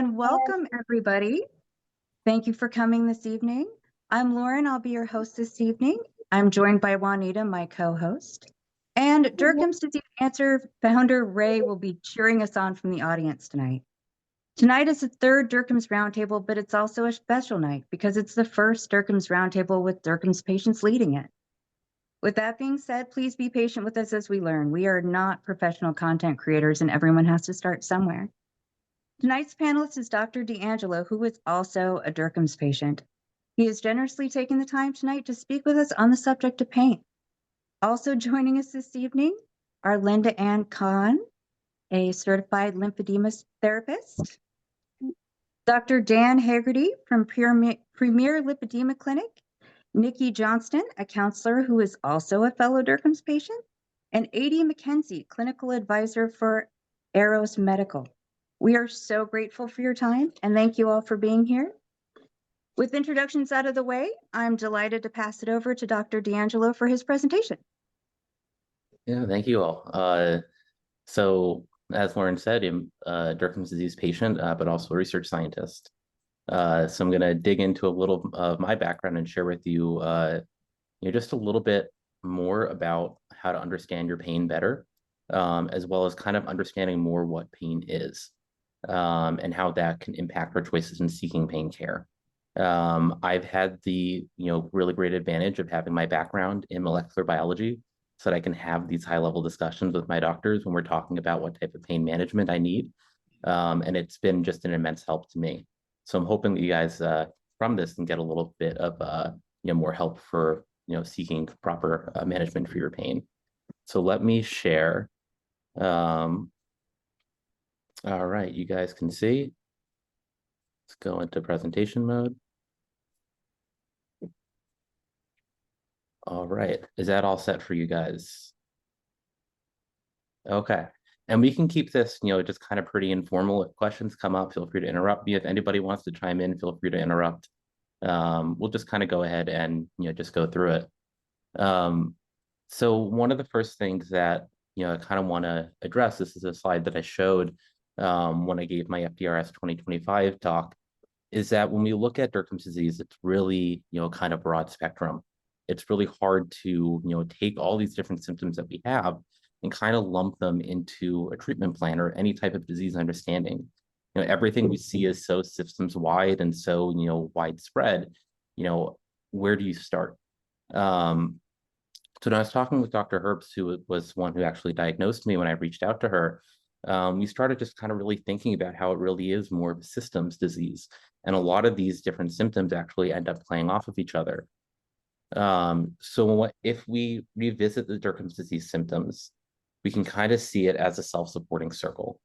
And welcome, everybody. Thank you for coming this evening. I'm Lauren. I'll be your host this evening. I'm joined by Juanita, my co-host. And Dercum's Disease Answer founder, Ray, will be cheering us on from the audience tonight. Tonight is the third Dercum's Roundtable, but it's also a special night because it's the first Dercum's Roundtable with Dercum's patients leading it. With that being said, please be patient with us as we learn. We are not professional content creators and everyone has to start somewhere. Tonight's panelist is Dr. D'Angelo, who is also a Dercum's patient. He has generously taken the time tonight to speak with us on the subject of pain. Also joining us this evening are Linda Ann Kahn, a certified lymphedema therapist, Dr. Dan Haggerty from Premier Lipedema Clinic, Nikki Johnston, a counselor who is also a fellow Dercum's patient, and A.D. McKenzie, clinical advisor for Eros Medical. We are so grateful for your time and thank you all for being here. With introductions out of the way, I'm delighted to pass it over to Dr. D'Angelo for his presentation. Yeah, thank you all. So as Lauren said, I'm a Dercum's disease patient, but also a research scientist. So I'm going to dig into a little of my background and share with you, just a little bit more about how to understand your pain better, as well as kind of understanding more what pain is. And how that can impact our choices in seeking pain care. I've had the really great advantage of having my background in molecular biology so that I can have these high-level discussions with my doctors when we're talking about what type of pain management I need. And it's been just an immense help to me. So I'm hoping that you guys from this can get a little bit of more help for seeking proper management for your pain. So let me share. All right, you guys can see. Let's go into presentation mode. All right, is that all set for you guys? Okay, and we can keep this, just kind of pretty informal. If questions come up, feel free to interrupt me. If anybody wants to chime in, feel free to interrupt. We'll just kind of go ahead and, just go through it. So one of the first things that, I kind of want to address, this is a slide that I showed when I gave my FDRS 2025 talk, is that when we look at Dercum's disease, it's really, kind of broad spectrum. It's really hard to, take all these different symptoms that we have and kind of lump them into a treatment plan or any type of disease understanding. Everything we see is so systems wide and so, widespread, where do you start? So when I was talking with Dr. Herbst, who was one who actually diagnosed me when I reached out to her, we started just kind of really thinking about how it really is more of a systems disease. And a lot of these different symptoms actually end up playing off of each other. So if we revisit the Dercum's disease symptoms, we can kind of see it as a self-supporting circle.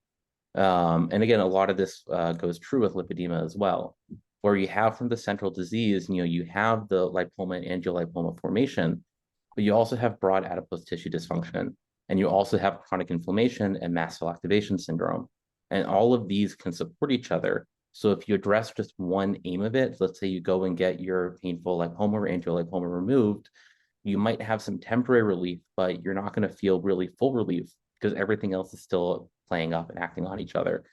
And again, a lot of this goes true with lipedema as well, where you have from the central disease, you have the lipoma and angiolipoma formation, but you also have broad adipose tissue dysfunction. And you also have chronic inflammation and mast cell activation syndrome. And all of these can support each other. So if you address just one aim of it, let's say you go and get your painful lipoma or angiolipoma removed, you might have some temporary relief, but you're not going to feel really full relief because everything else is still playing up and acting on each other.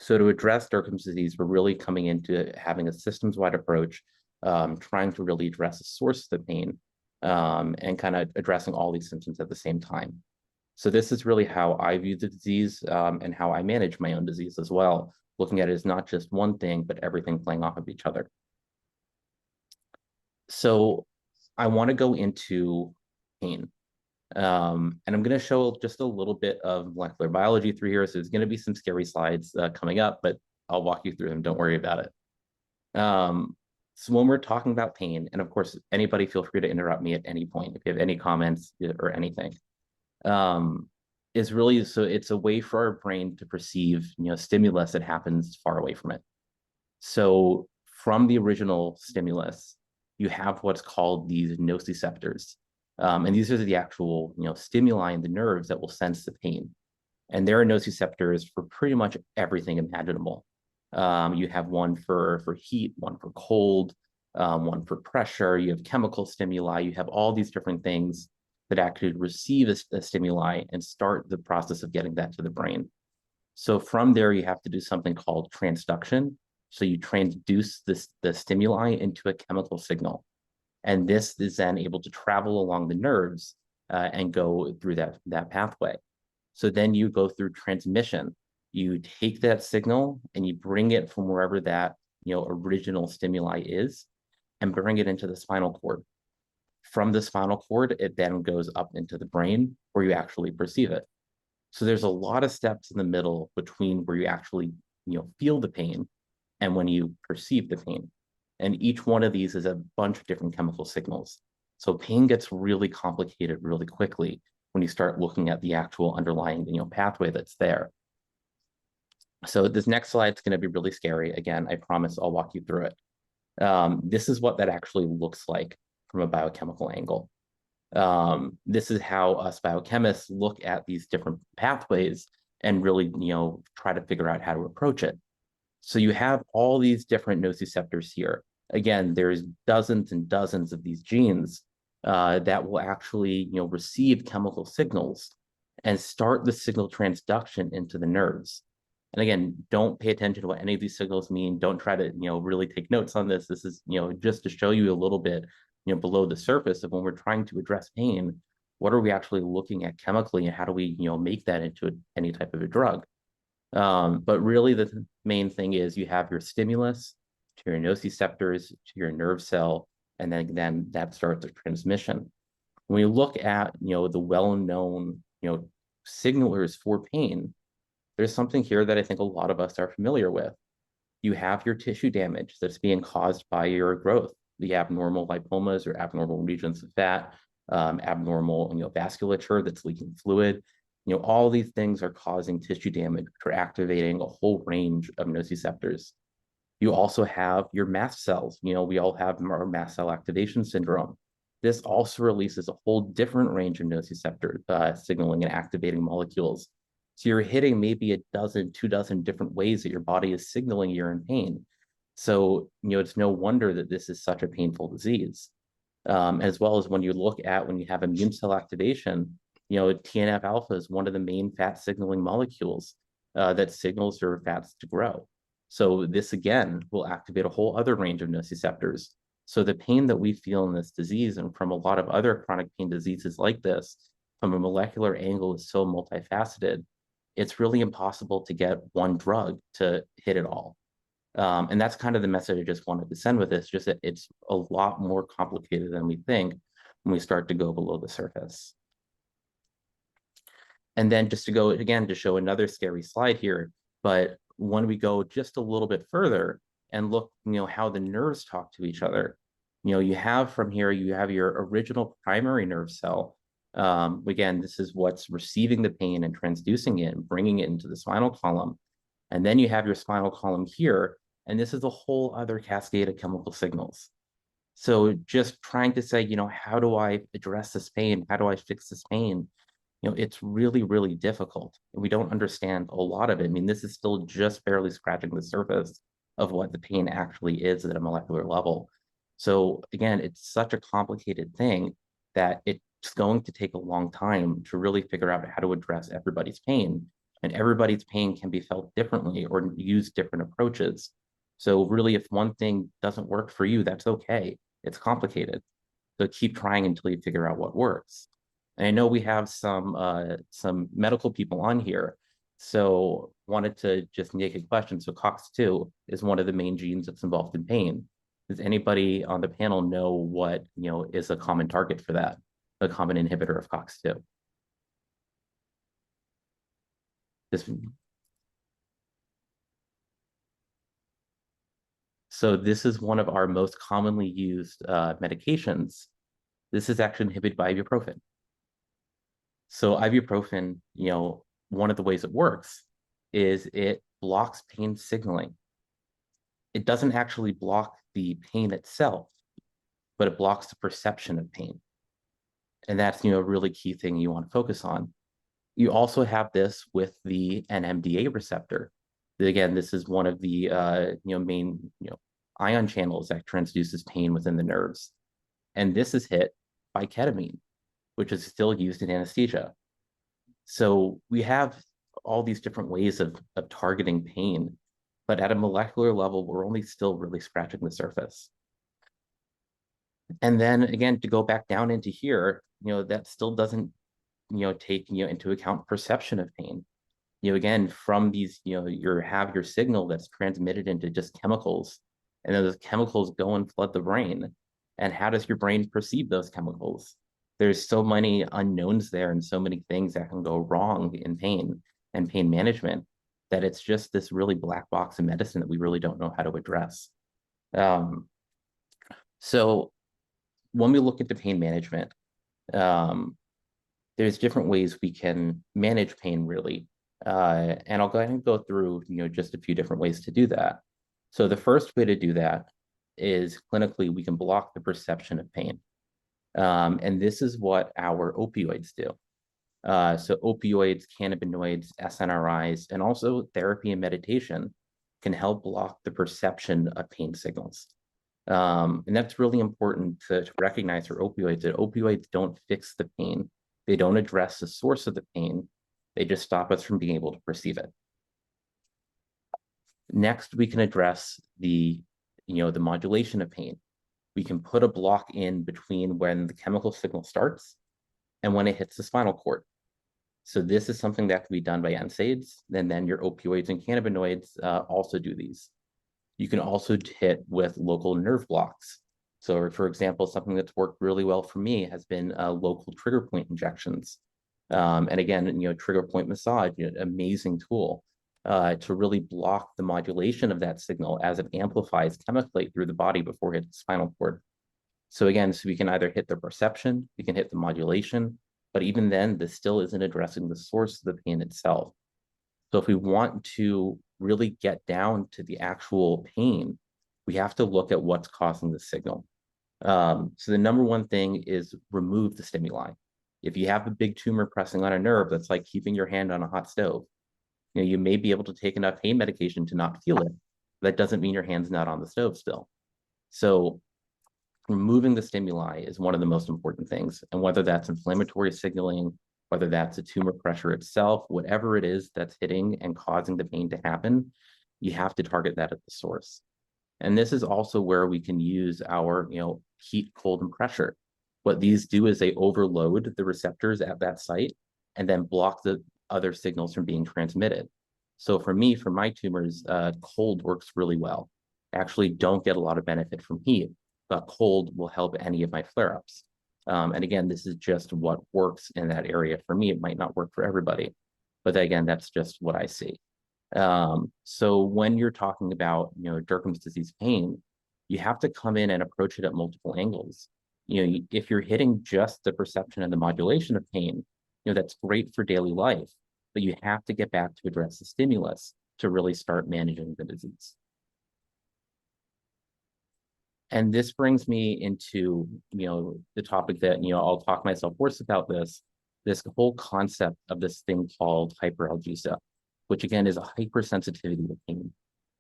So to address Dercum's disease, we're really coming into having a systems-wide approach, trying to really address the source of the pain and kind of addressing all these symptoms at the same time. So this is really how I view the disease and how I manage my own disease as well, looking at it as not just one thing, but everything playing off of each other. So I want to go into pain. And I'm going to show just a little bit of molecular biology through here. So there's going to be some scary slides coming up, but I'll walk you through them. Don't worry about it. So when we're talking about pain, and of course, anybody feel free to interrupt me at any point if you have any comments or anything. Is really, so it's a way for our brain to perceive, stimulus that happens far away from it. So from the original stimulus, you have what's called these nociceptors. And these are the actual, stimuli in the nerves that will sense the pain. And there are nociceptors for pretty much everything imaginable. You have one for heat, one for cold, one for pressure, you have chemical stimuli, you have all these different things that actually receive a stimuli and start the process of getting that to the brain. So from there, you have to do something called transduction. So you transduce the stimuli into a chemical signal. And this is then able to travel along the nerves and go through that pathway. So then you go through transmission. You take that signal and you bring it from wherever that original stimuli is and bring it into the spinal cord. From the spinal cord, it then goes up into the brain where you actually perceive it. So there's a lot of steps in the middle between where you actually feel the pain and when you perceive the pain. And each one of these is a bunch of different chemical signals. So pain gets really complicated really quickly when you start looking at the actual underlying pathway that's there. So this next slide is going to be really scary. Again, I promise I'll walk you through it. This is what that actually looks like from a biochemical angle. This is how us biochemists look at these different pathways and really, try to figure out how to approach it. So you have all these different nociceptors here. Again, there's dozens and dozens of these genes that will actually, receive chemical signals and start the signal transduction into the nerves. And again, don't pay attention to what any of these signals mean. Don't try to, really take notes on this. This is, just to show you a little bit, below the surface of when we're trying to address pain, what are we actually looking at chemically and how do we, make that into any type of a drug? But really the main thing is you have your stimulus to your nociceptors, to your nerve cell, and then that starts a transmission. When we look at, the well-known, signalers for pain, there's something here that I think a lot of us are familiar with. You have your tissue damage that's being caused by your growth, the abnormal lipomas or abnormal regions of fat, abnormal, vasculature that's leaking fluid. All these things are causing tissue damage or activating a whole range of nociceptors. You also have your mast cells. We all have our mast cell activation syndrome. This also releases a whole different range of nociceptor signaling and activating molecules. So you're hitting maybe a dozen, 24 different ways that your body is signaling you're in pain. So, it's no wonder that this is such a painful disease. As well as when you have immune cell activation, TNF alpha is one of the main fat signaling molecules that signals your fats to grow. So this again will activate a whole other range of nociceptors. So the pain that we feel in this disease and from a lot of other chronic pain diseases like this, from a molecular angle is so multifaceted, it's really impossible to get one drug to hit it all. And that's kind of the message I just wanted to send with this, just that it's a lot more complicated than we think when we start to go below the surface. And then just to go again, to show another scary slide here, but when we go just a little bit further and look, how the nerves talk to each other, you have from here, you have your original primary nerve cell. Again, this is what's receiving the pain and transducing it and bringing it into the spinal column. And then you have your spinal column here, and this is a whole other cascade of chemical signals. So just trying to say, how do I address this pain? How do I fix this pain? It's really, really difficult. And we don't understand a lot of it. I mean, this is still just barely scratching the surface of what the pain actually is at a molecular level. So again, it's such a complicated thing that it's going to take a long time to really figure out how to address everybody's pain. And everybody's pain can be felt differently or use different approaches. So really, if one thing doesn't work for you, that's okay. It's complicated. So keep trying until you figure out what works. And I know we have some medical people on here, so wanted to just make a question. So COX-2 is one of the main genes that's involved in pain. Does anybody on the panel know what is a common target for that, a common inhibitor of COX-2? So this is one of our most commonly used medications. This is actually inhibited by ibuprofen. So ibuprofen, one of the ways it works is it blocks pain signaling. It doesn't actually block the pain itself, but it blocks the perception of pain. And that's, a really key thing you want to focus on. You also have this with the NMDA receptor. Again, this is one of the main ion channels that transduces pain within the nerves. And this is hit by ketamine, which is still used in anesthesia. So we have all these different ways of targeting pain. But at a molecular level, we're only still really scratching the surface. And then again, to go back down into here, that still doesn't, take, into account perception of pain. Again, from these, you have your signal that's transmitted into just chemicals, and then those chemicals go and flood the brain. And how does your brain perceive those chemicals? There's so many unknowns there and so many things that can go wrong in pain and pain management that it's just this really black box of medicine that we really don't know how to address. So when we look into pain management, there's different ways we can manage pain really. And I'll go ahead and go through, just a few different ways to do that. So the first way to do that is clinically, we can block the perception of pain. And this is what our opioids do. So opioids, cannabinoids, SNRIs, and also therapy and meditation can help block the perception of pain signals. And that's really important to recognize for opioids, that opioids don't fix the pain. They don't address the source of the pain. They just stop us from being able to perceive it. Next, we can address the modulation of pain. We can put a block in between when the chemical signal starts and when it hits the spinal cord. So this is something that can be done by NSAIDs, and then your opioids and cannabinoids also do these. You can also hit with local nerve blocks. So for example, something that's worked really well for me has been local trigger point injections. And again, trigger point massage, amazing tool to really block the modulation of that signal as it amplifies chemically through the body before it hits the spinal cord. So again, so we can either hit the perception, we can hit the modulation, but even then, this still isn't addressing the source of the pain itself. So if we want to really get down to the actual pain, we have to look at what's causing the signal. So the number one thing is remove the stimuli. If you have a big tumor pressing on a nerve, that's like keeping your hand on a hot stove. You may be able to take enough pain medication to not feel it. That doesn't mean your hand's not on the stove still. So removing the stimuli is one of the most important things. And whether that's inflammatory signaling, whether that's a tumor pressure itself, whatever it is that's hitting and causing the pain to happen, you have to target that at the source. And this is also where we can use our, heat, cold, and pressure. What these do is they overload the receptors at that site and then block the other signals from being transmitted. So for me, for my tumors, cold works really well. I actually don't get a lot of benefit from heat, but cold will help any of my flare-ups. And again, this is just what works in that area. For me, it might not work for everybody, but again, that's just what I see. So when you're talking about, Dercum's disease pain, you have to come in and approach it at multiple angles. If you're hitting just the perception and the modulation of pain, that's great for daily life, but you have to get back to address the stimulus to really start managing the disease. And this brings me into, the topic that, I'll talk myself worse about this whole concept of this thing called hyperalgesia, which again is a hypersensitivity to pain.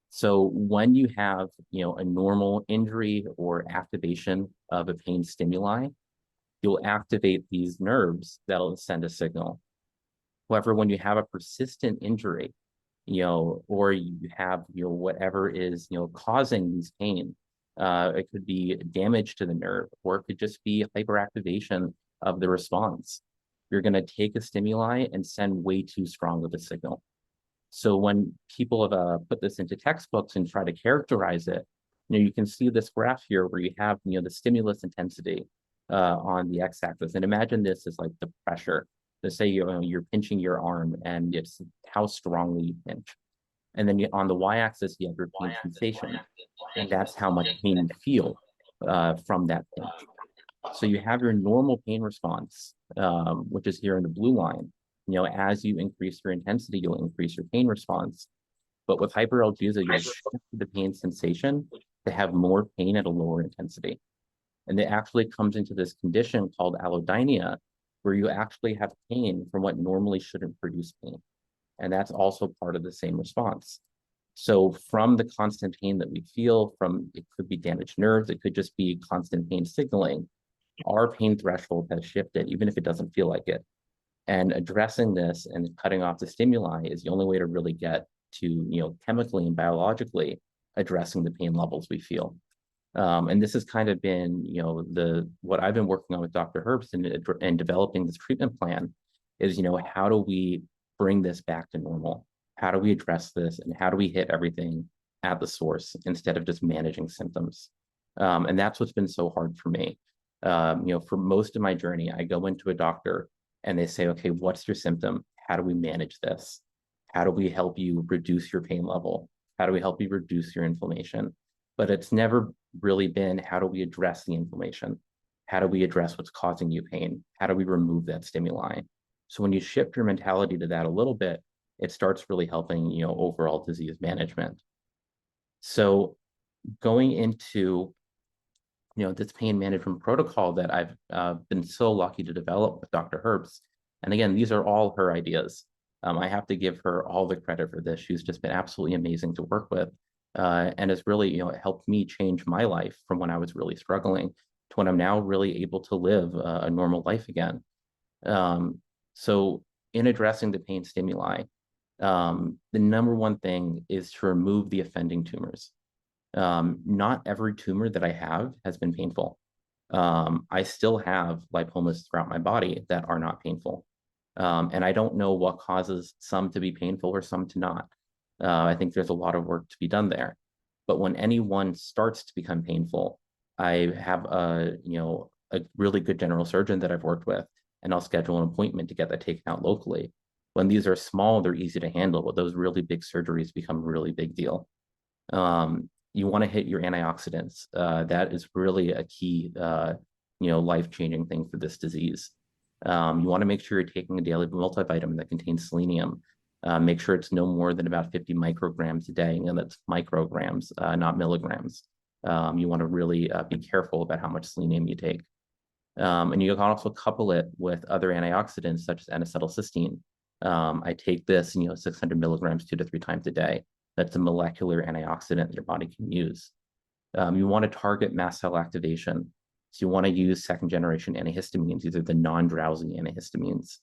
So when you have, a normal injury or activation of a pain stimuli, you'll activate these nerves that'll send a signal. However, when you have a persistent injury, or you have, whatever is, causing these pain, it could be damage to the nerve, or it could just be hyperactivation of the response. You're going to take a stimuli and send way too strong of a signal. So when people have put this into textbooks and try to characterize it, you can see this graph here where you have, the stimulus intensity on the x-axis. And imagine this is like the pressure. Let's say you're pinching your arm and it's how strongly you pinch. And then on the y-axis, you have your pain sensation. And that's how much pain you feel from that pinch. So you have your normal pain response, which is here in the blue line. As you increase your intensity, you'll increase your pain response. But with hyperalgesia, you shift the pain sensation to have more pain at a lower intensity. And it actually comes into this condition called allodynia, where you actually have pain from what normally shouldn't produce pain. And that's also part of the same response. So from the constant pain that we feel from, it could be damaged nerves, it could just be constant pain signaling, our pain threshold has shifted, even if it doesn't feel like it. And addressing this and cutting off the stimuli is the only way to really get to, chemically and biologically addressing the pain levels we feel. And this has kind of been, what I've been working on with Dr. Herbst and developing this treatment plan is, how do we bring this back to normal? How do we address this? And how do we hit everything at the source instead of just managing symptoms? And that's what's been so hard for me. For most of my journey, I go into a doctor and they say, okay, what's your symptom? How do we manage this? How do we help you reduce your pain level? How do we help you reduce your inflammation? But it's never really been, how do we address the inflammation? How do we address what's causing you pain? How do we remove that stimuli? So when you shift your mentality to that a little bit, it starts really helping, overall disease management. So going into, this pain management protocol that I've been so lucky to develop with Dr. Herbst. And again, these are all her ideas. I have to give her all the credit for this. She's just been absolutely amazing to work with. And has really, helped me change my life from when I was really struggling to when I'm now really able to live a normal life again. So in addressing the pain stimuli, the number one thing is to remove the offending tumors. Not every tumor that I have has been painful. I still have lipomas throughout my body that are not painful. And I don't know what causes some to be painful or some to not. I think there's a lot of work to be done there. But when anyone starts to become painful, I have a really good general surgeon that I've worked with, and I'll schedule an appointment to get that taken out locally. When these are small, they're easy to handle, but those really big surgeries become a really big deal. You want to hit your antioxidants. That is really a key, life-changing thing for this disease. You want to make sure you're taking a daily multivitamin that contains selenium. Make sure it's no more than about 50 micrograms a day, and that's micrograms, not milligrams. You want to really be careful about how much selenium you take. And you can also couple it with other antioxidants such as N-acetylcysteine. I take this, 600 milligrams 2 to 3 times a day. That's a molecular antioxidant that your body can use. You want to target mast cell activation. So you want to use second generation antihistamines. These are the non-drowsy antihistamines.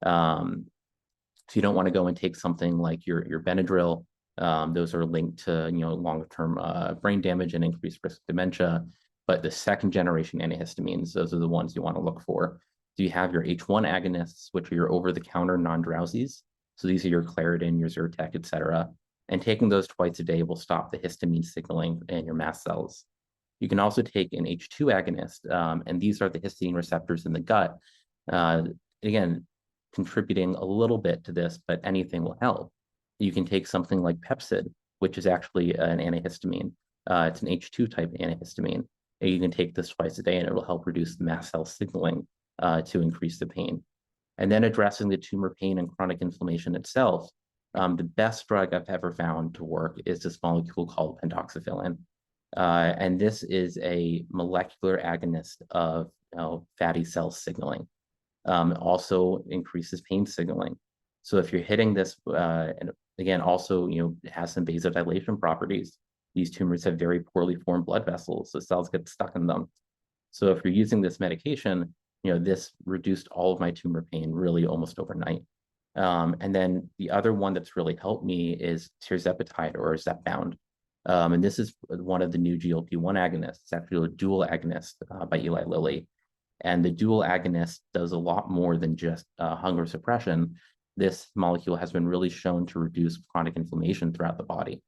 So you don't want to go and take something like your Benadryl. Those are linked to long-term brain damage and increased risk of dementia. But the second generation antihistamines, those are the ones you want to look for. Do you have your H1 agonists, which are your over-the-counter non-drowsies? So these are your Claritin, your Zyrtec, et cetera. And taking those twice a day will stop the histamine signaling in your mast cells. You can also take an H2 agonist, and these are the histidine receptors in the gut. Again, contributing a little bit to this, but anything will help. You can take something like Pepcid, which is actually an antihistamine. It's an H2 type antihistamine. And you can take this twice a day, and it will help reduce the mast cell signaling to increase the pain. And then addressing the tumor pain and chronic inflammation itself. The best drug I've ever found to work is this molecule called pentoxifillin. And this is a molecular agonist of fatty cell signaling. Also increases pain signaling. So if you're hitting this, and again, also, it has some vasodilation properties. These tumors have very poorly formed blood vessels, so cells get stuck in them. So if you're using this medication, this reduced all of my tumor pain really almost overnight. And then the other one that's really helped me is tirzepatide or Zepbound. And this is one of the new GLP-1 agonists. It's actually a dual agonist by Eli Lilly. And the dual agonist does a lot more than just hunger suppression. This molecule has been really shown to reduce chronic inflammation throughout the body.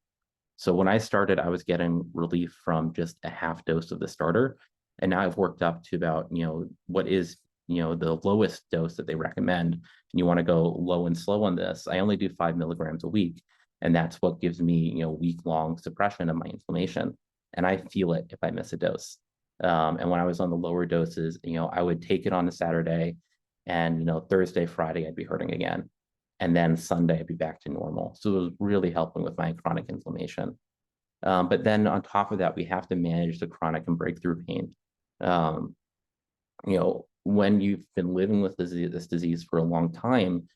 So when I started, I was getting relief from just a half dose of the starter. And now I've worked up to about, what is, the lowest dose that they recommend. And you want to go low and slow on this. I only do 5 milligrams a week. And that's what gives me, week-long suppression of my inflammation. And I feel it if I miss a dose. And when I was on the lower doses, I would take it on a Saturday, and, Thursday, Friday, I'd be hurting again. And then Sunday, I'd be back to normal. So it was really helping with my chronic inflammation. But then on top of that, we have to manage the chronic and breakthrough pain. When you've been living with this disease for a long time,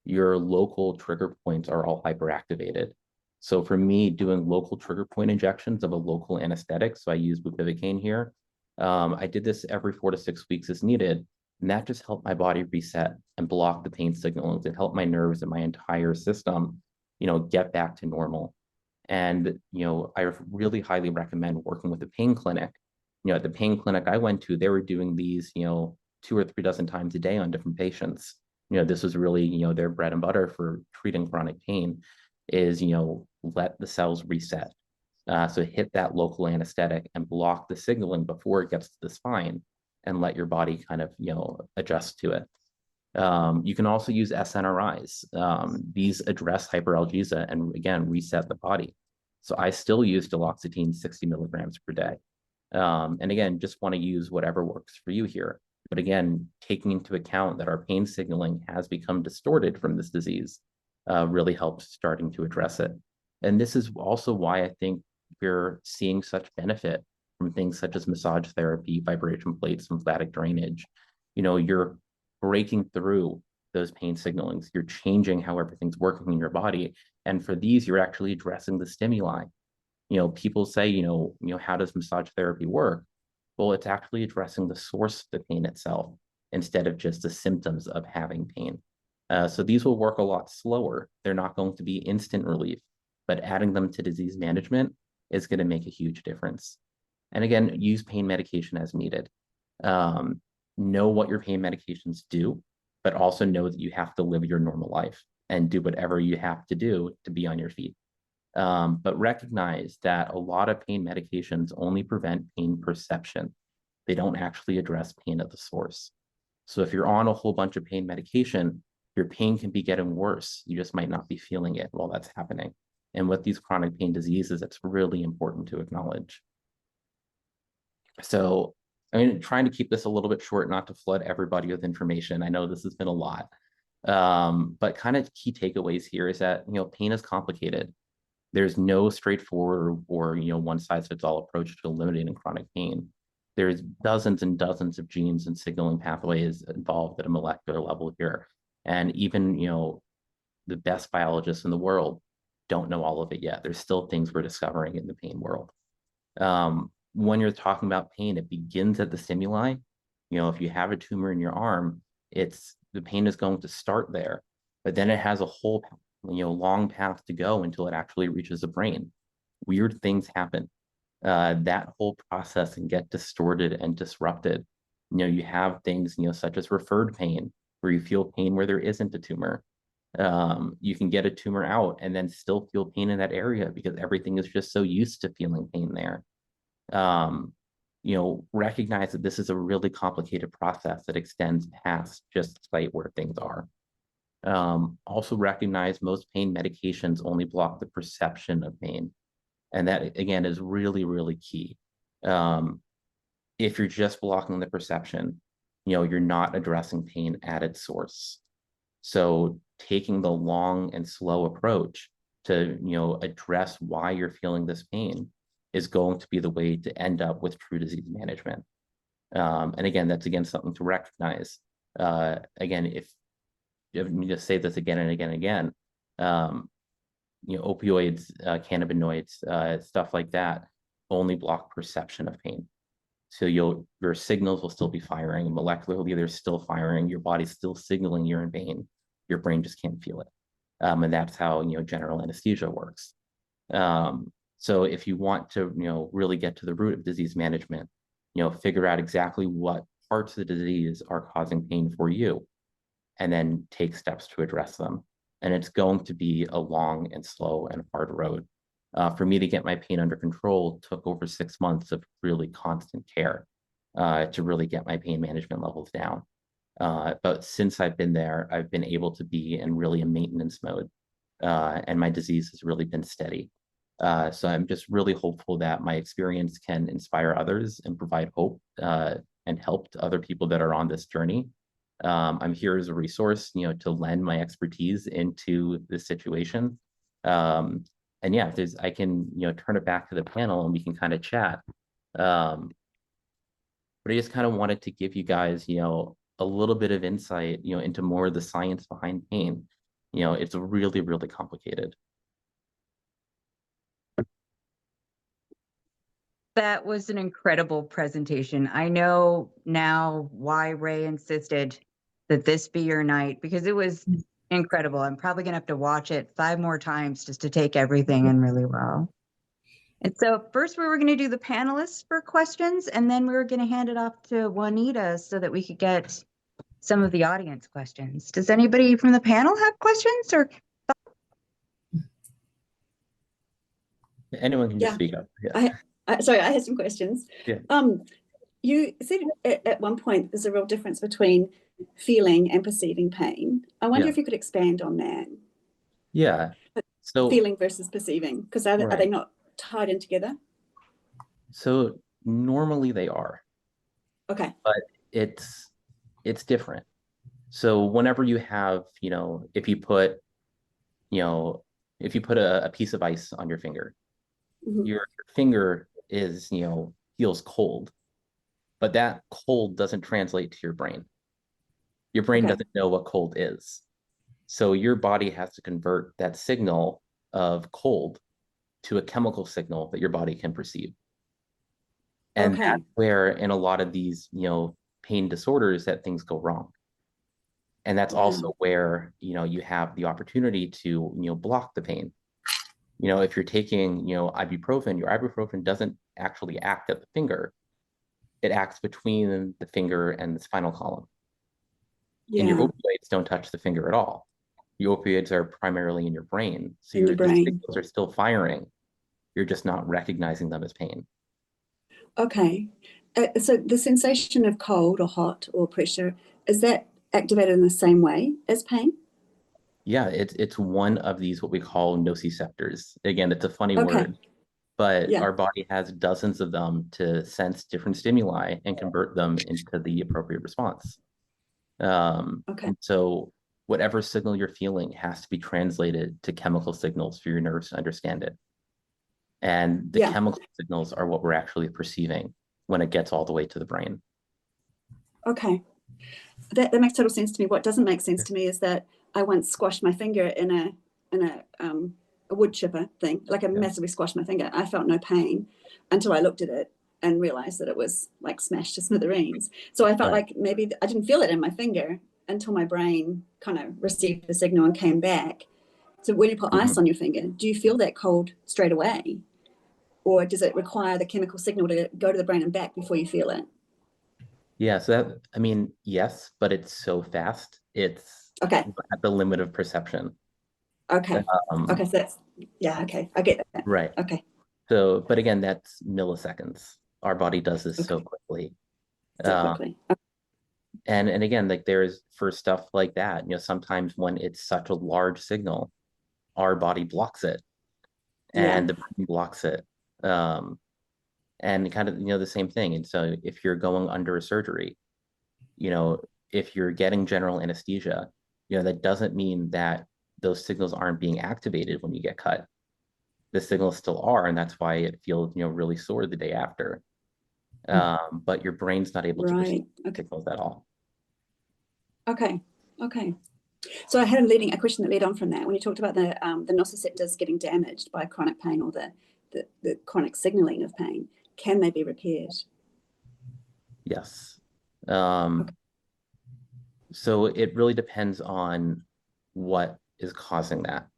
your local trigger points are all hyperactivated. So for me, doing local trigger point injections of a local anesthetic, so I use bupivacaine here. I did this every 4 to 6 weeks as needed. And that just helped my body reset and block the pain signals. It helped my nerves and my entire system, get back to normal. And, I really highly recommend working with a pain clinic. At the pain clinic I went to, they were doing these, 2 or 3 dozen times a day on different patients. This was really, their bread and butter for treating chronic pain is, let the cells reset. So hit that local anesthetic and block the signaling before it gets to the spine and let your body kind of, adjust to it. You can also use SNRIs. These address hyperalgesia and again, reset the body. So I still use duloxetine 60 milligrams per day. And again, just want to use whatever works for you here. But again, taking into account that our pain signaling has become distorted from this disease really helps starting to address it. And this is also why I think we're seeing such benefit from things such as massage therapy, vibration plates, lymphatic drainage. You're breaking through those pain signalings. You're changing how everything's working in your body. And for these, you're actually addressing the stimuli. People say, how does massage therapy work? Well, it's actually addressing the source of the pain itself instead of just the symptoms of having pain. So these will work a lot slower. They're not going to be instant relief, but adding them to disease management is going to make a huge difference. And again, use pain medication as needed. Know what your pain medications do, but also know that you have to live your normal life and do whatever you have to do to be on your feet. But recognize that a lot of pain medications only prevent pain perception. They don't actually address pain at the source. So if you're on a whole bunch of pain medication, your pain can be getting worse. You just might not be feeling it while that's happening. And with these chronic pain diseases, it's really important to acknowledge. So, trying to keep this a little bit short, not to flood everybody with information. I know this has been a lot, but kind of key takeaways here is that, pain is complicated. There's no straightforward or, one size fits all approach to eliminating chronic pain. There's dozens and dozens of genes and signaling pathways involved at a molecular level here. And even, the best biologists in the world don't know all of it yet. There's still things we're discovering in the pain world. When you're talking about pain, it begins at the stimuli. If you have a tumor in your arm, the pain is going to start there, but then it has a whole, long path to go until it actually reaches the brain. Weird things happen. That whole process can get distorted and disrupted. You have things, such as referred pain, where you feel pain where there isn't a tumor. You can get a tumor out and then still feel pain in that area because everything is just so used to feeling pain there. Recognize that this is a really complicated process that extends past just the site where things are. Also recognize most pain medications only block the perception of pain. And that, again, is really, really key. If you're just blocking the perception, you're not addressing pain at its source. So taking the long and slow approach to, address why you're feeling this pain is going to be the way to end up with true disease management. And again, that's something to recognize. Again, if you just say this again and again and again, opioids, cannabinoids, stuff like that only block perception of pain. So your signals will still be firing. Molecularly, they're still firing. Your body's still signaling you're in pain. Your brain just can't feel it. And that's how, general anesthesia works. So if you want to, really get to the root of disease management, figure out exactly what parts of the disease are causing pain for you, and then take steps to address them. And it's going to be a long and slow and hard road. For me to get my pain under control took over 6 months of really constant care to really get my pain management levels down. But since I've been there, I've been able to be in really a maintenance mode, and my disease has really been steady. So I'm just really hopeful that my experience can inspire others and provide hope and help to other people that are on this journey. I'm here as a resource, to lend my expertise into this situation. And yeah, I can, turn it back to the panel and we can kind of chat. But I just kind of wanted to give you guys, a little bit of insight, into more of the science behind pain. It's really, really complicated. That was an incredible presentation. I know now why Ray insisted that this be your night, because it was incredible. I'm probably going to have to watch it 5 more times just to take everything in really well. And so first we were going to do the panelists for questions, and then we were going to hand it off to Juanita so that we could get some of the audience questions. Does anybody from the panel have questions? Or Anyone can just speak up. Yeah. Sorry, I had some questions. Yeah. You said at one point there's a real difference between feeling and perceiving pain. I wonder if you could expand on that. Yeah. So feeling versus perceiving, because are they not tied in together? So normally they are. Okay. But it's different. So whenever you have, if you put a piece of ice on your finger, your finger is, feels cold, but that cold doesn't translate to your brain. Your brain doesn't know what cold is. So your body has to convert that signal of cold to a chemical signal that your body can perceive. And that's where in a lot of these, pain disorders that things go wrong. And that's also where, you have the opportunity to, block the pain. If you're taking, ibuprofen, your ibuprofen doesn't actually act at the finger. It acts between the finger and the spinal column. And your opioids don't touch the finger at all. The opioids are primarily in your brain. So your signals are still firing. You're just not recognizing them as pain. Okay. So the sensation of cold or hot or pressure, is that activated in the same way as pain? Yeah, it's one of these what we call nociceptors. Again, it's a funny word, but our body has dozens of them to sense different stimuli and convert them into the appropriate response. And so whatever signal you're feeling has to be translated to chemical signals for your nerves to understand it. And the chemical signals are what we're actually perceiving when it gets all the way to the brain. Okay. That makes total sense to me. What doesn't make sense to me is that I once squashed my finger in a wood chipper thing, like I massively squashed my finger. I felt no pain until I looked at it and realized that it was like smashed to smithereens. So I felt like maybe I didn't feel it in my finger until my brain kind of received the signal and came back. So when you put ice on your finger, do you feel that cold straight away? Or does it require the chemical signal to go to the brain and back before you feel it? Yeah, so yes, but it's so fast. It's at the limit of perception. Okay. So that's, I get that. Right. Okay. So, but again, that's milliseconds. Our body does this so quickly. And again, like there's for stuff like that, sometimes when it's such a large signal, our body blocks it and the brain blocks it. And kind of, the same thing. And so if you're going under a surgery, if you're getting general anesthesia, that doesn't mean that those signals aren't being activated when you get cut. The signals still are, and that's why it feels, really sore the day after. But your brain's not able to perceive signals at all. Okay. So I had a question that led on from that. When you talked about the nociceptors getting damaged by chronic pain or the chronic signaling of pain, can they be repaired? Yes. So it really depends on what is causing that.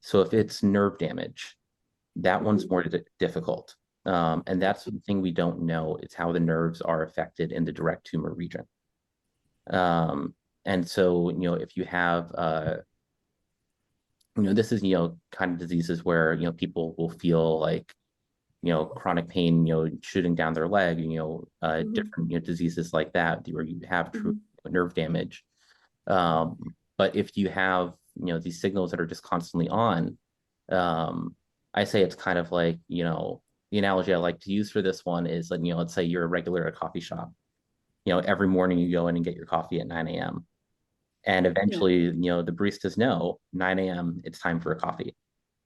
So if it's nerve damage, that one's more difficult. And that's the thing we don't know. It's how the nerves are affected in the direct tumor region. And so, if you have, this is, kind of diseases where, people will feel like, chronic pain, shooting down their leg, different, diseases like that, where you have true nerve damage. But if you have, these signals that are just constantly on, I say it's kind of like, the analogy I like to use for this one is like, let's say you're a regular at a coffee shop. Every morning you go in and get your coffee at 9 a.m. And eventually, the baristas know 9 a.m. it's time for a coffee.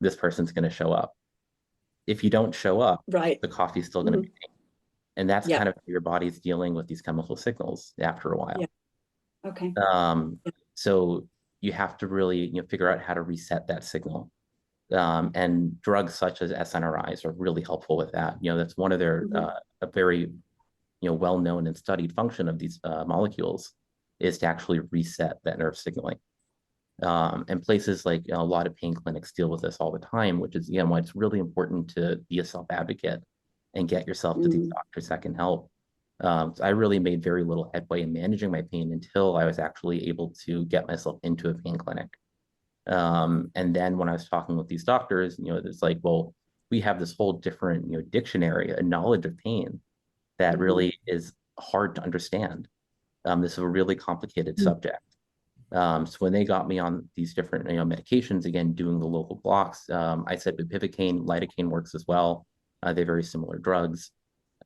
This person's going to show up. If you don't show up, the coffee's still going to be made. And that's kind of how your body's dealing with these chemical signals after a while. So you have to really, figure out how to reset that signal. And drugs such as SNRIs are really helpful with that. That's one of their a very well-known and studied function of these molecules is to actually reset that nerve signaling. And places like a lot of pain clinics deal with this all the time, which is why it's really important to be a self-advocate and get yourself to these doctors that can help. So I really made very little headway in managing my pain until I was actually able to get myself into a pain clinic. And then when I was talking with these doctors, it's like, well, we have this whole different, dictionary, a knowledge of pain that really is hard to understand. This is a really complicated subject. So when they got me on these different, medications, again, doing the local blocks, I said bupivacaine, lidocaine works as well. They're very similar drugs.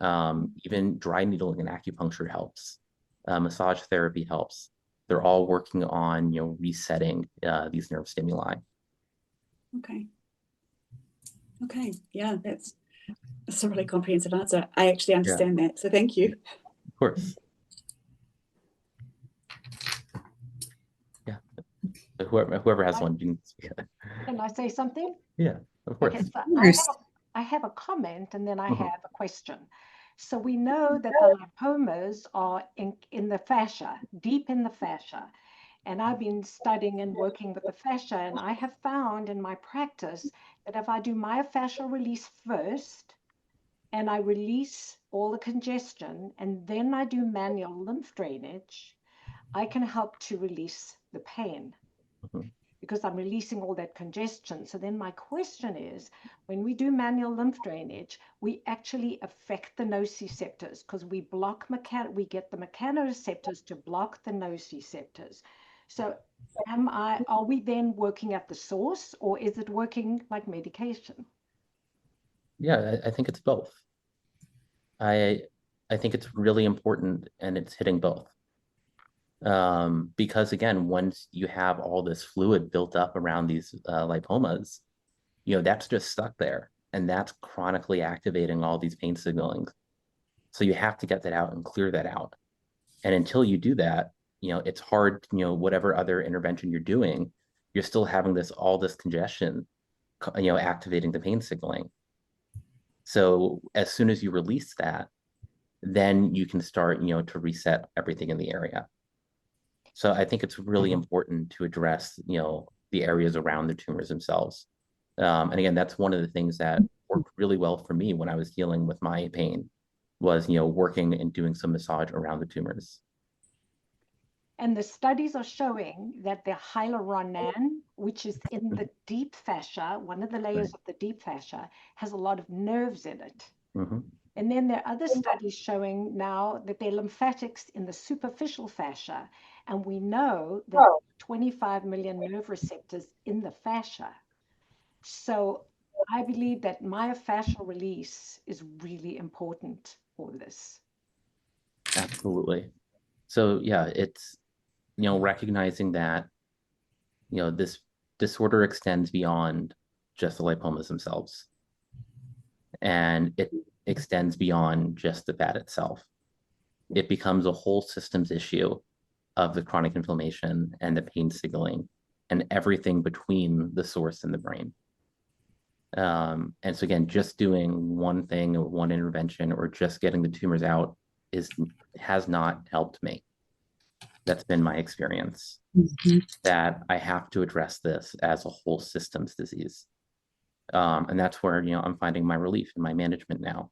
Even dry needling and acupuncture helps. Massage therapy helps. They're all working on, resetting these nerve stimuli. Okay. Okay. Yeah, that's a really comprehensive answer. I actually understand that. So thank you. Of course. Yeah. So whoever has one, you can. Can I say something? Yeah, of course. Okay, so I have a comment and then I have a question. So we know that the lipomas are in the fascia, deep in the fascia. And I've been studying and working with the fascia, and I have found in my practice that if I do myofascial release first, and I release all the congestion, and then I do manual lymph drainage, I can help to release the pain. Because I'm releasing all that congestion. So then my question is, when we do manual lymph drainage, we actually affect the nociceptors because we get the mechanoreceptors to block the nociceptors. So are we then working at the source, or is it working like medication? Yeah, I think it's both. I think it's really important and it's hitting both. Because again, once you have all this fluid built up around these lipomas, that's just stuck there, and that's chronically activating all these pain signaling. So you have to get that out and clear that out. And until you do that, it's hard, whatever other intervention you're doing, you're still having all this congestion, activating the pain signaling. So as soon as you release that, then you can start, to reset everything in the area. So I think it's really important to address, the areas around the tumors themselves. And again, that's one of the things that worked really well for me when I was dealing with my pain was, working and doing some massage around the tumors. And the studies are showing that the hyaluronan, which is in the deep fascia, one of the layers of the deep fascia, has a lot of nerves in it. And then there are other studies showing now that there are lymphatics in the superficial fascia. And we know that there are 25 million nerve receptors in the fascia. So I believe that myofascial release is really important for this. Absolutely. So yeah, it's, recognizing that, this disorder extends beyond just the lipomas themselves. And it extends beyond just the fat itself. It becomes a whole systems issue of the chronic inflammation and the pain signaling and everything between the source and the brain. And so again, just doing one thing or one intervention or just getting the tumors out has not helped me. That's been my experience, that I have to address this as a whole systems disease. And that's where, I'm finding my relief in my management now.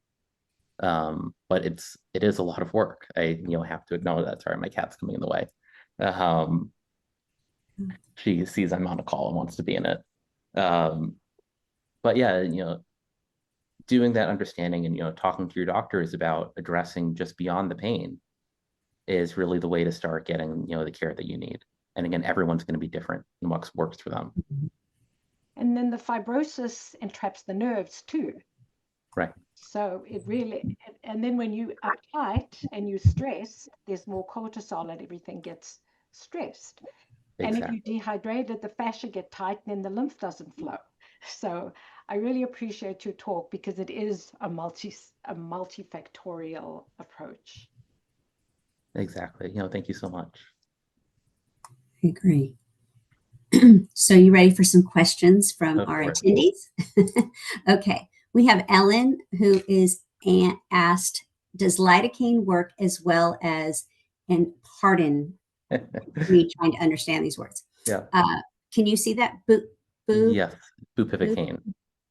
But it is a lot of work. I, have to acknowledge that. Sorry, my cat's coming in the way. She sees I'm on a call and wants to be in it. But yeah, doing that understanding and, talking to your doctors about addressing just beyond the pain is really the way to start getting, the care that you need. And again, everyone's going to be different in what works for them. And then the fibrosis entraps the nerves too. Right. So it really, and then when you are tight and you stress, there's more cortisol and everything gets stressed. Exactly. And if you dehydrated, the fascia get tight and then the lymph doesn't flow. So I really appreciate your talk because it is a multifactorial approach. Exactly. Thank you so much. I agree. So you ready for some questions from Of our course. attendees? Okay, we have Ellen who is asked, does lidocaine work as well as, and pardon me trying to understand these words. Yeah. Can you see that? Yes, bupivacaine.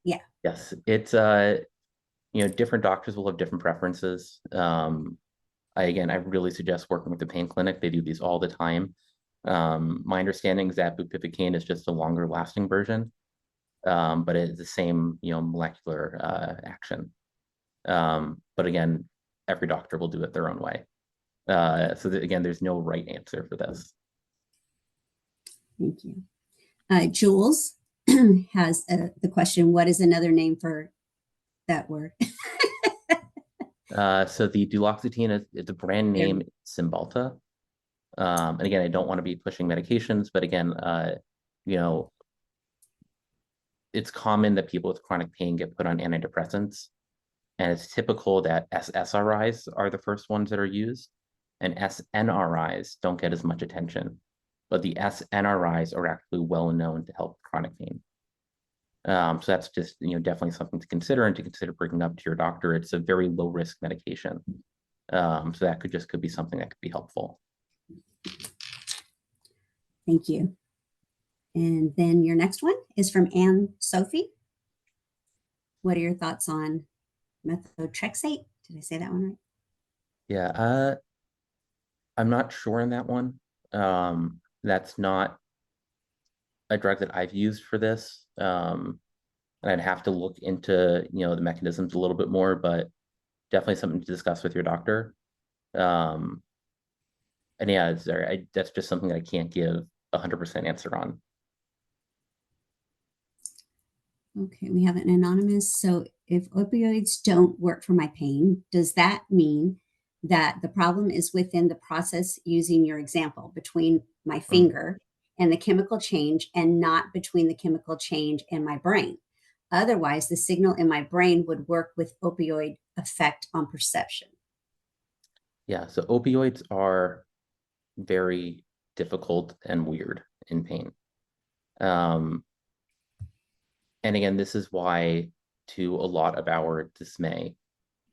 Yeah. Yes, it's different doctors will have different preferences. I really suggest working with the pain clinic. They do these all the time. My understanding is that bupivacaine is just a longer lasting version, but it's the same, molecular action. But again, every doctor will do it their own way. Again, there's no right answer for this. Thank you. Jules has the question, what is another name for that word? So the duloxetine is the brand name Cymbalta. And again, I don't want to be pushing medications, but again, it's common that people with chronic pain get put on antidepressants. And it's typical that SSRIs are the first ones that are used, and SNRIs don't get as much attention. But the SNRIs are actually well known to help chronic pain. So that's just definitely something to consider, and to consider bringing up to your doctor. It's a very low risk medication, so that could be something that could be helpful. Thank you. And then your next one is from Anne Sophie. What are your thoughts on methotrexate? Did I say that one right? Yeah, I'm not sure on that one. That's not a drug that I've used for this. And I'd have to look into, the mechanisms a little bit more, but definitely something to discuss with your doctor. And yeah, that's just something that I can't give 100% answer on. Okay, we have an anonymous. So if opioids don't work for my pain, does that mean that the problem is within the process, using your example, between my finger and the chemical change, and not between the chemical change and my brain? Otherwise, the signal in my brain would work with opioid effect on perception. Yeah, so opioids are very difficult and weird in pain. And again, this is why, to a lot of our dismay,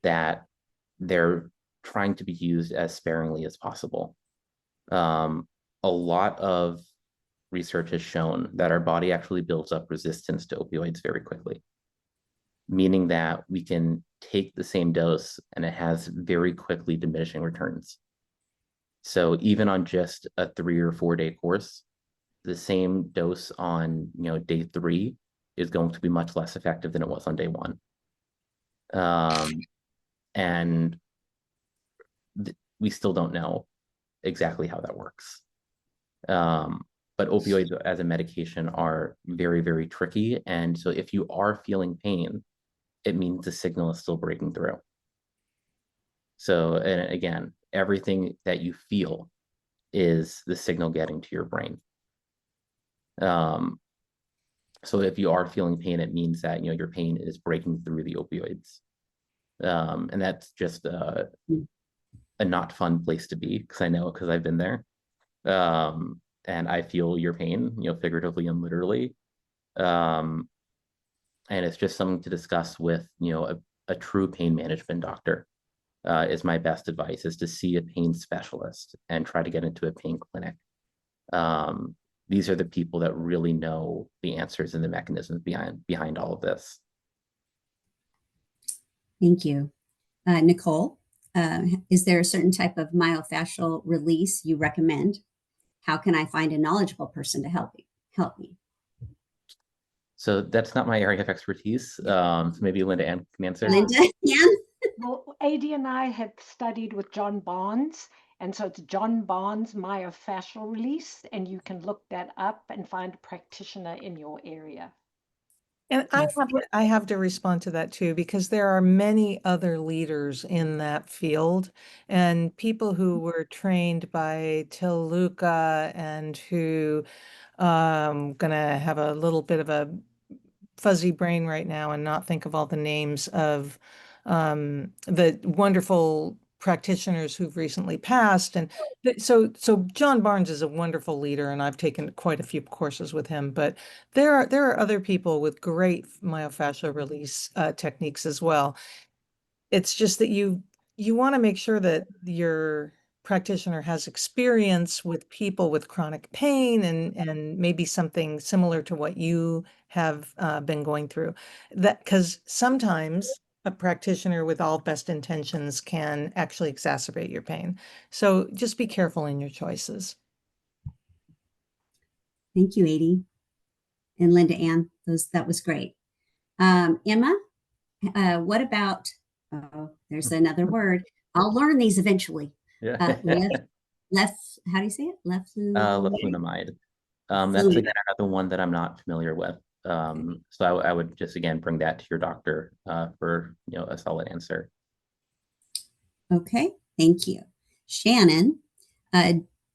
that they're trying to be used as sparingly as possible. A lot of research has shown that our body actually builds up resistance to opioids very quickly, meaning that we can take the same dose and it has very quickly diminishing returns. So even on just a 3 or 4 day course, the same dose on day 3 is going to be much less effective than it was on day 1. And we still don't know exactly how that works. But opioids as a medication are very, very tricky. And so if you are feeling pain, it means the signal is still breaking through. So, and again, everything that you feel is the signal getting to your brain. So if you are feeling pain, it means that your pain is breaking through the opioids. And that's just a not fun place to be, because I know, because I've been there. And I feel your pain, figuratively and literally. And it's just something to discuss with, a true pain management doctor. Is my best advice, is to see a pain specialist and try to get into a pain clinic. These are the people that really know the answers and the mechanisms behind all of this. Thank you. Nicole, is there a certain type of myofascial release you recommend? How can I find a knowledgeable person to help me? So that's not my area of expertise. So maybe Linda Ann can answer. Linda, yeah. Well, AD and I have studied with John Barnes, and so it's John Barnes myofascial release, and you can look that up and find a practitioner in your area. And I have to respond to that too, because there are many other leaders in that field, and people who were trained by Toluca and who gonna have a little bit of a fuzzy brain right now and not think of all the names of the wonderful practitioners who've recently passed. And so John Barnes is a wonderful leader, and I've taken quite a few courses with him, but there are other people with great myofascial release techniques as well. It's just that you want to make sure that your practitioner has experience with people with chronic pain and maybe something similar to what you have been going through. That because sometimes a practitioner with all best intentions can actually exacerbate your pain. So just be careful in your choices. Thank you, Adie and Linda Ann. That was great. Emma, what about, there's another word. I'll learn these eventually. Yeah. How do you say it? Leflunomide. That's again another one that I'm not familiar with. So I would just again bring that to your doctor for a solid answer. Okay, thank you. Shannon,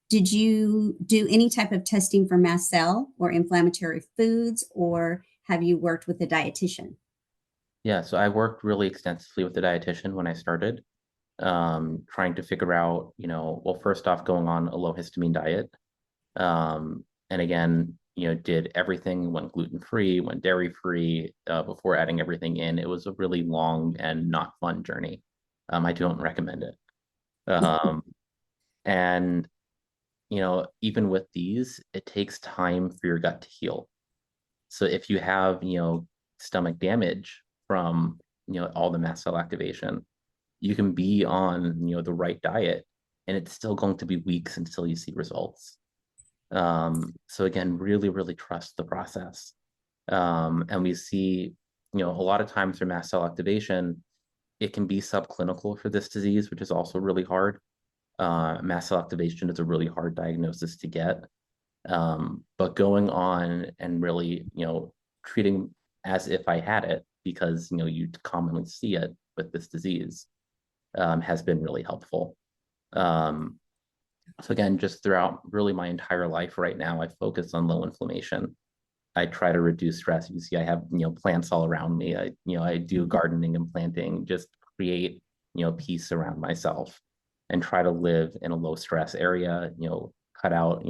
did you do any type of testing for mast cell or inflammatory foods, or have you worked with a dietitian? Yeah, so I worked really extensively with the dietitian when I started, trying to figure out, well, first off, going on a low histamine diet. And again, did everything, went gluten-free, went dairy-free before adding everything in. It was a really long and not fun journey. I don't recommend it. And, even with these, it takes time for your gut to heal. So if you have, stomach damage from, all the mast cell activation, you can be on, the right diet, and it's still going to be weeks until you see results. So again, really, really trust the process. And we see, a lot of times for mast cell activation, it can be subclinical for this disease, which is also really hard. Mast cell activation is a really hard diagnosis to get. But going on and really, treating as if I had it, because, you commonly see it with this disease, has been really helpful. So again, just throughout really my entire life right now, I focus on low inflammation. I try to reduce stress. You see, I have, plants all around me. I do gardening and planting, just create, peace around myself and try to live in a low stress area, cut out,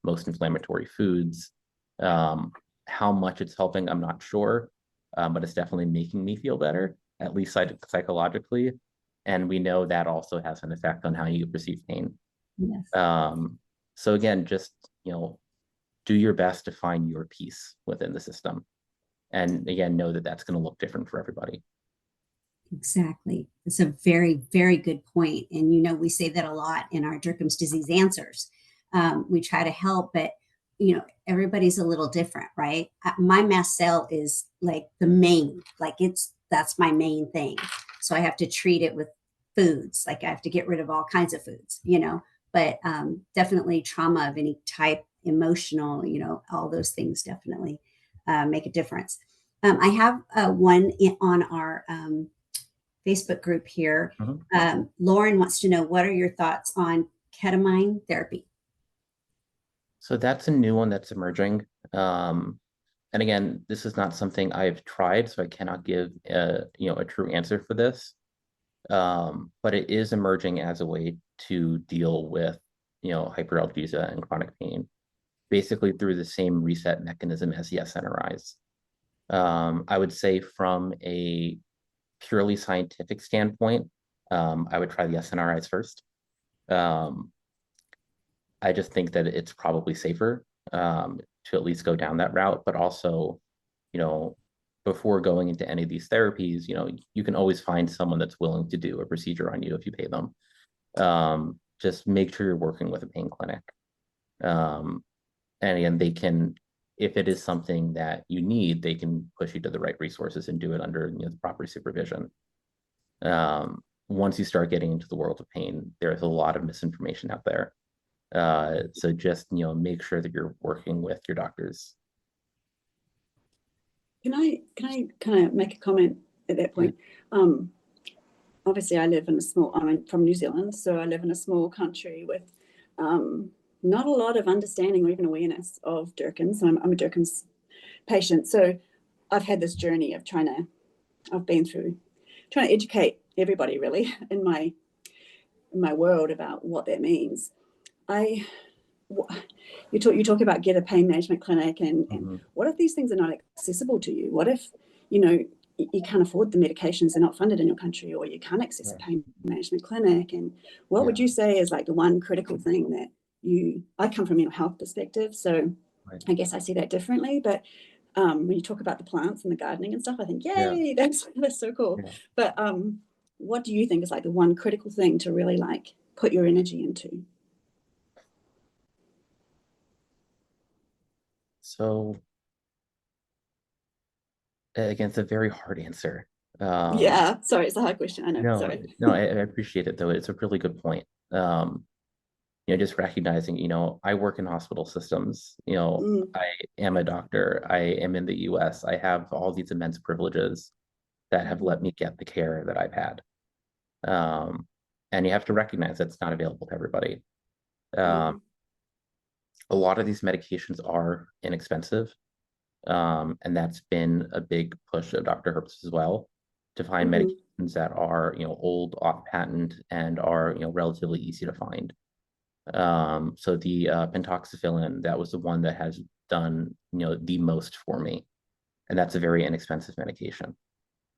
most inflammatory foods. How much it's helping, I'm not sure, but it's definitely making me feel better, at least psychologically. And we know that also has an effect on how you perceive pain. Yes. So again, just, do your best to find your peace within the system. And again, know that that's going to look different for everybody. Exactly. It's a very, very good point. And, we say that a lot in our Dercum's disease answers. We try to help, but, everybody's a little different, right? My mast cell is like the main, that's my main thing. So I have to treat it with foods. Like I have to get rid of all kinds of foods, but definitely trauma of any type, emotional, all those things definitely make a difference. I have one on our Facebook group here. Lauren wants to know, what are your thoughts on ketamine therapy? So that's a new one that's emerging. And again, this is not something I've tried, so I cannot give a true answer for this. But it is emerging as a way to deal with, hyperalgesia and chronic pain, basically through the same reset mechanism as the SNRIs. I would say from a purely scientific standpoint, I would try the SNRIs first. I just think that it's probably safer to at least go down that route, but also, before going into any of these therapies, you can always find someone that's willing to do a procedure on you if you pay them. Just make sure you're working with a pain clinic. And again, they can, if it is something that you need, they can push you to the right resources and do it under the proper supervision. Once you start getting into the world of pain, there's a lot of misinformation out there. So just, make sure that you're working with your doctors. Can I kind of make a comment at that point? Obviously, I'm from New Zealand, so I live in a small country with not a lot of understanding or even awareness of Dercum's. I'm a Dercum's patient, so I've had this journey of trying to educate everybody really in my my world about what that means. You talk about get a pain management clinic, and what if these things are not accessible to you? What if, you know, you can't afford the medications, they're not funded in your country, or you can't access a pain management clinic? And what would you say is like the one critical thing that I come from a mental health perspective, so I guess I see that differently, but when you talk about the plants and the gardening and stuff, I think, yay, that's so cool. But what do you think is like the one critical thing to really like put your energy into? So again, it's a very hard answer. Yeah, sorry, it's a hard question. I know. Sorry. No, I appreciate it though. It's a really good point. You know, just recognizing, you know, I work in hospital systems, you know, I am a doctor, I am in the US, I have all these immense privileges that have let me get the care that I've had. And you have to recognize that's not available to everybody. A lot of these medications are inexpensive. And that's been a big push of Dr. Herbst as well, to find medications that are, you know, old, off patent, and are, you know, relatively easy to find. So the pentoxifillin, that was the one that has done, you know, the most for me, and that's a very inexpensive medication.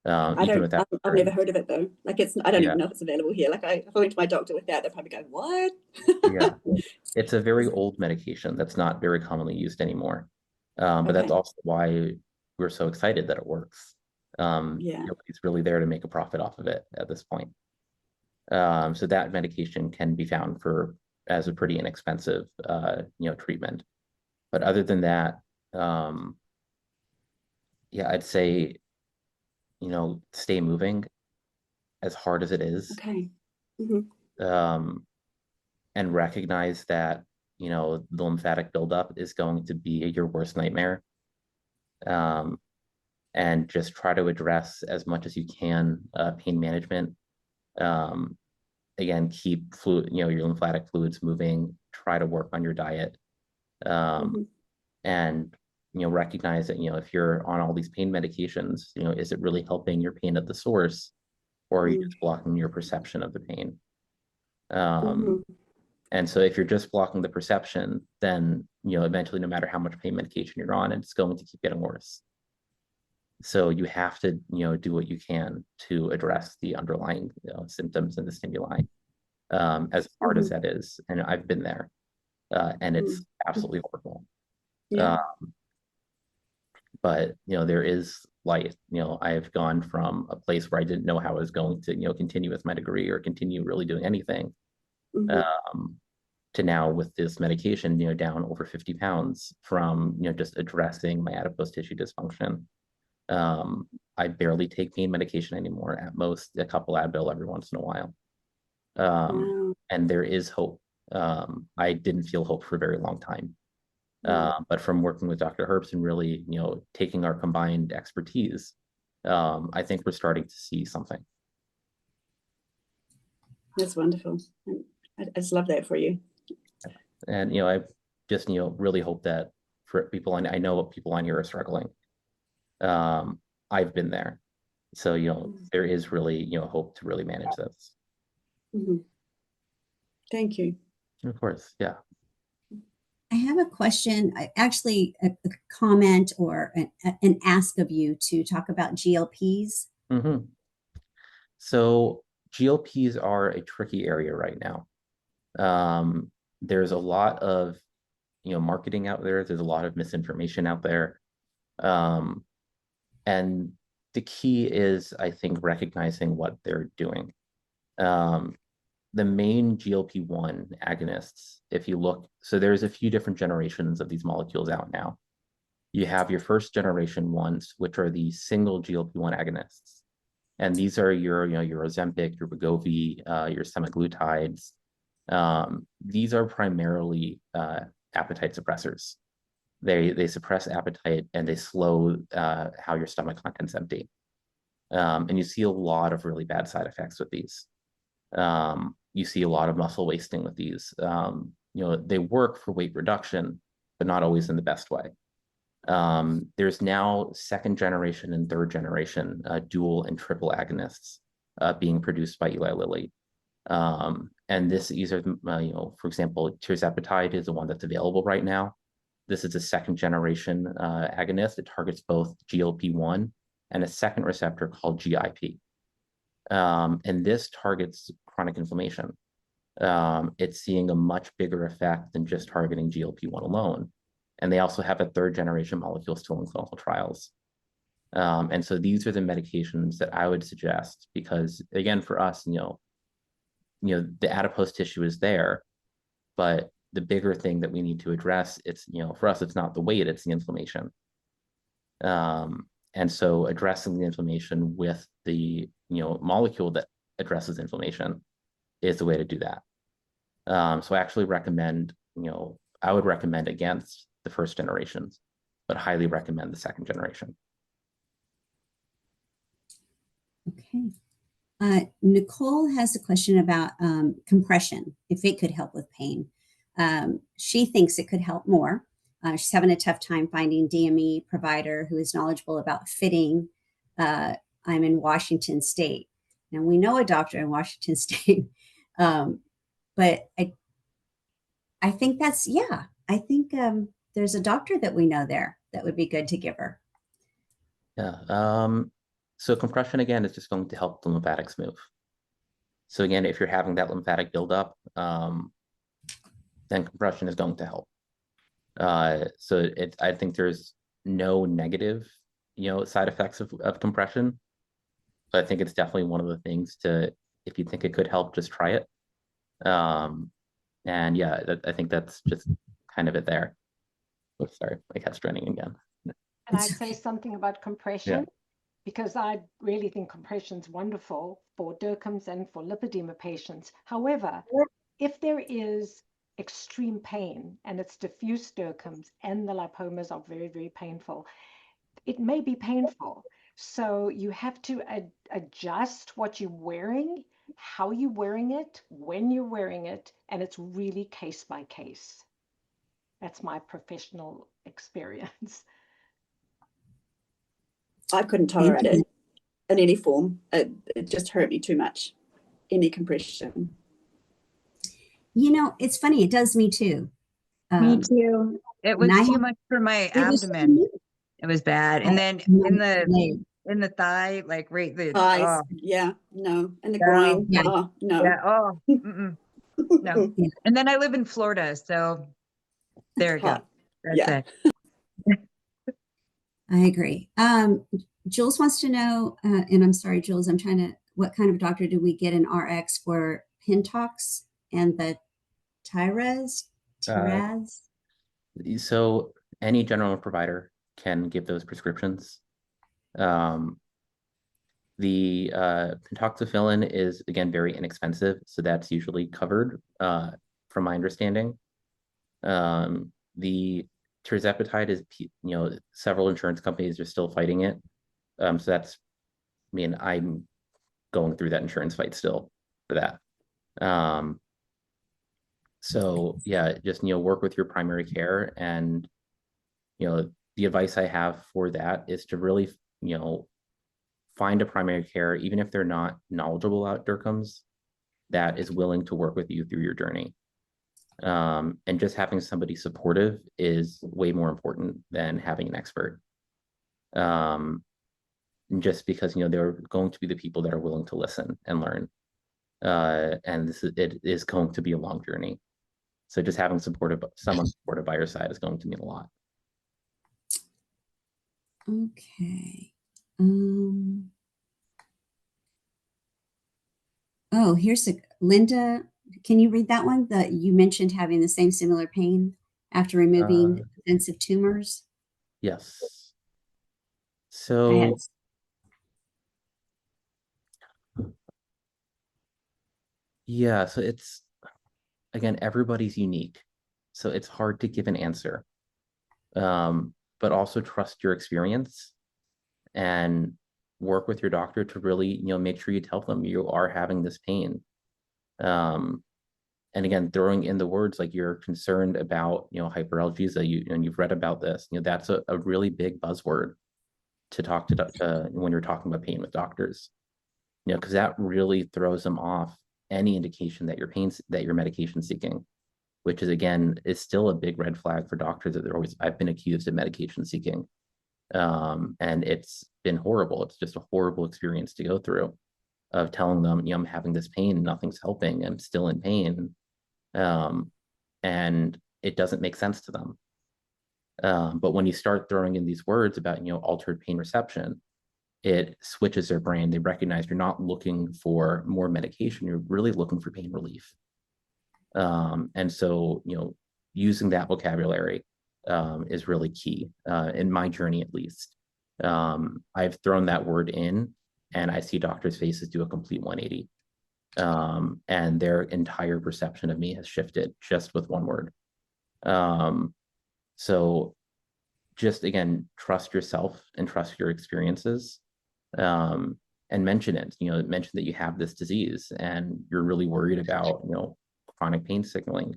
I've never heard of it though. Like I don't even know if it's available here. Like if I went to my doctor with that, they'd probably go, what? It's a very old medication that's not very commonly used anymore. But that's also why we're so excited that it works. Nobody's really there to make a profit off of it at this point. So that medication can be found as a pretty inexpensive, you know, treatment. But other than that, I'd say, you know, stay moving as hard as it is. And recognize that, you know, the lymphatic buildup is going to be your worst nightmare. And just try to address as much as you can pain management. Again, keep fluid, you know, your lymphatic fluids moving, try to work on your diet. And, you know, recognize that, you know, if you're on all these pain medications, you know, is it really helping your pain at the source, or are you just blocking your perception of the pain? And so if you're just blocking the perception, then, you know, eventually, no matter how much pain medication you're on, it's going to keep getting worse. So you have to, you know, do what you can to address the underlying, you know, symptoms and the stimuli, as hard as that is. And I've been there, and it's absolutely horrible. But, you know, there is light. You know, I have gone from a place where I didn't know how I was going to, you know, continue with my degree or continue really doing anything, to now with this medication, you know, down over 50 pounds from, you know, just addressing my adipose tissue dysfunction. I barely take pain medication anymore, at most a couple Advil every once in a while. And there is hope. I didn't feel hope for a very long time. But from working with Dr. Herbst and really, you know, taking our combined expertise, I think we're starting to see something. That's wonderful. I just love that for you. And, you know, I just, you know, really hope that for people, and I know people on here are struggling. I've been there. So, you know, there is really, you know, hope to really manage this. Thank you. Of course. Yeah. I have a question, actually a comment or an ask of you to talk about GLPs. So GLPs are a tricky area right now. There's a lot of, you know, marketing out there. There's a lot of misinformation out there. And the key is, I think, recognizing what they're doing. The main GLP-1 agonists, if you look, so there's a few different generations of these molecules out now. You have your first generation ones, which are the single GLP-1 agonists. And these are your, you know, your Ozempic, your Wegovy, your semaglutides. These are primarily appetite suppressors. They suppress appetite and they slow how your stomach contents empty. And you see a lot of really bad side effects with these. You see a lot of muscle wasting with these. You know, they work for weight reduction, but not always in the best way. There's now second generation and third generation dual and triple agonists being produced by Eli Lilly. these are, for example, tirzepatide is the one that's available right now. This is a second generation agonist. It targets both GLP-1 and a second receptor called GIP. And this targets chronic inflammation. It's seeing a much bigger effect than just targeting GLP-1 alone. And they also have a third generation molecule still in clinical trials. And so these are the medications that I would suggest, because again, for us, the adipose tissue is there, but the bigger thing that we need to address, it's, for us, it's not the weight, it's the inflammation. And so addressing the inflammation with the, molecule that addresses inflammation is the way to do that. So I actually recommend, I would recommend against the first generations, but highly recommend the second generation. Okay. Nicole has a question about compression, if it could help with pain. She thinks it could help more. She's having a tough time finding DME provider who is knowledgeable about fitting. I'm in Washington State. Now, we know a doctor in Washington State, but I think that's, I think there's a doctor that we know there that would be good to give her. Yeah. So compression, again, is just going to help the lymphatics move. So again, if you're having that lymphatic buildup, then compression is going to help. So I think there's no negative, side effects of compression. But I think it's definitely one of the things to, if you think it could help, just try it. And yeah, I think that's just kind of it there. Oh, sorry, my cat's running again. Can I say something about compression? Yeah. Because I really think compression is wonderful for Dercum's and for lipedema patients. However, if there is extreme pain and it's diffuse Dercum's and the lipomas are very, very painful, it may be painful. So you have to adjust what you're wearing, how you're wearing it, when you're wearing it, and it's really case by case. That's my professional experience. I couldn't tolerate it in any form. It just hurt me too much. Any compression. It's funny. It does me too. Me too. It was too much for my abdomen. It was bad. And then in the thigh, like right the thighs. Yeah, no. And the No. groin. Yeah. Oh, no. yeah, oh, no. Yeah. And then I live in Florida, so there you go. Hot. That's Yeah. it. I agree. Jules wants to know, and I'm sorry, Jules, what kind of doctor do we get an RX for Pintox and the Tiraz? So any general provider can give those prescriptions. The pentoxifillin is, again, very inexpensive, so that's usually covered, from my understanding. The tirzepatide is, several insurance companies are still fighting it. So that's, I'm going through that insurance fight still for that. So yeah, just, work with your primary care, and, the advice I have for that is to really, find a primary care, even if they're not knowledgeable about Dercum's, that is willing to work with you through your journey. And just having somebody supportive is way more important than having an expert. Just because, they're going to be the people that are willing to listen and learn. And it is going to be a long journey. So just having someone supported by your side is going to mean a lot. Okay. Oh, here's Linda. Can you read that one? That you mentioned having the same similar pain after removing offensive tumors. Yes. So yeah, so it's, again, everybody's unique, so it's hard to give an answer. But also trust your experience and work with your doctor to really, make sure you tell them you are having this pain. And again, throwing in the words like you're concerned about, hyperalgesia, and you've read about this, that's a really big buzzword to talk to when you're talking about pain with doctors, because that really throws them off any indication that you're medication seeking, which is, again, is still a big red flag for doctors that I've been accused of medication seeking. And it's been horrible. It's just a horrible experience to go through, of telling them, I'm having this pain, nothing's helping, I'm still in pain. And it doesn't make sense to them. But when you start throwing in these words about, altered pain reception, it switches their brain. They recognize you're not looking for more medication, you're really looking for pain relief. And so, using that vocabulary is really key in my journey, at least. I've thrown that word in, and I see doctors' faces do a complete 180. And their entire perception of me has shifted just with one word. So just, again, trust yourself and trust your experiences, and mention it. Mention that you have this disease and you're really worried about, chronic pain signaling.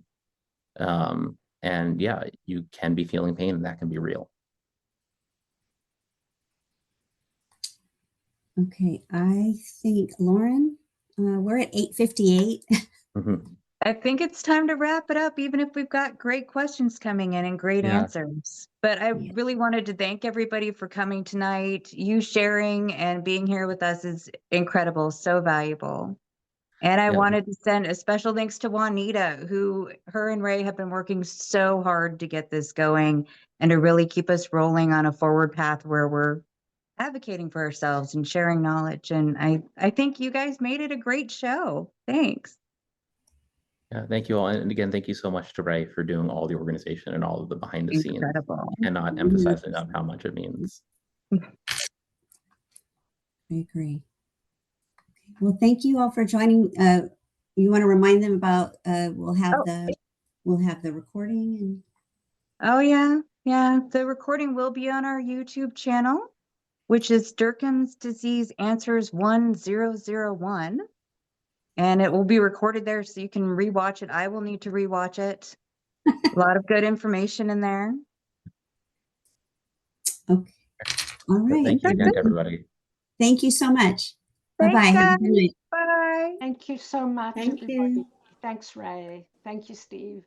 And yeah, you can be feeling pain, and that can be real. Okay, I think, Lauren, we're at 8:58. I think it's time to wrap it up, even if we've got great questions coming in and great Yeah. answers. But I Yeah. really wanted to thank everybody for coming tonight. You sharing and being here with us is incredible, so valuable. And I Yeah. wanted to send a special thanks to Juanita, who her and Ray have been working so hard to get this going and to really keep us rolling on a forward path where we're advocating for ourselves and sharing knowledge. And I think you guys made it a great show. Thanks. Yeah, thank you all. And again, thank you so much to Ray for doing all the organization and all of the behind the scenes. Incredible. Cannot emphasize enough how much it means. I agree. Okay. Well, thank you all for joining. You want to remind them about we'll have the recording and Oh yeah. Yeah. The recording will be on our YouTube channel, which is Dercum's Disease Answers 1001. And it will be recorded there so you can rewatch it. I will need to rewatch it. A lot of good information in there. okay. All So right. thank you again, everybody. Thank you so much. Thanks, Bye-bye. Have guys. a good night. Bye. Thank you so much, Thank everybody. you. Thanks, Ray. Thank you, Steve.